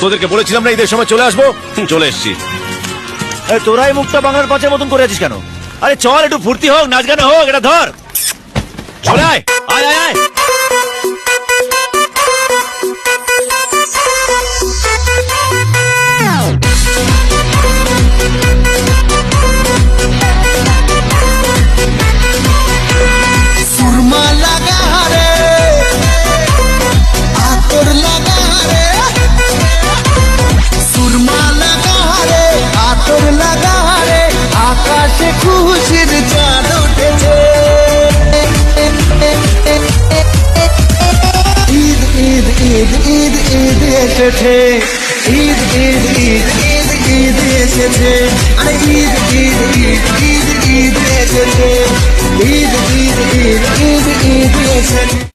তোদেরকে বলেছিলাম না ঈদের সময় চলে আসবো, চলে এসছি। তোরাই মুখটা বাংলার পাঁচের মতন করে আছিস কেন? আরে চল একটু ফুর্তি হোক, নাচ গান হোক, এটা ধর, চলে আয় আয় আয় আয়। সুরমা লাগা রে, আতর লাগা রে, সুরমা লাগা রে, আতর লাগা রে, আকাশে খুশির চাঁদ উঠেছে। ঈদ ঈদ ঈদ ঈদ ঈদ এসেছে, ঈদ ঈদ ঈদ ঈদ ঈদ এসেছে, আরে ঈদ ঈদ ঈদ ঈদ ঈদ এসেছে, ঈদ ঈদ ঈদ ঈদ ঈদ এসেছে।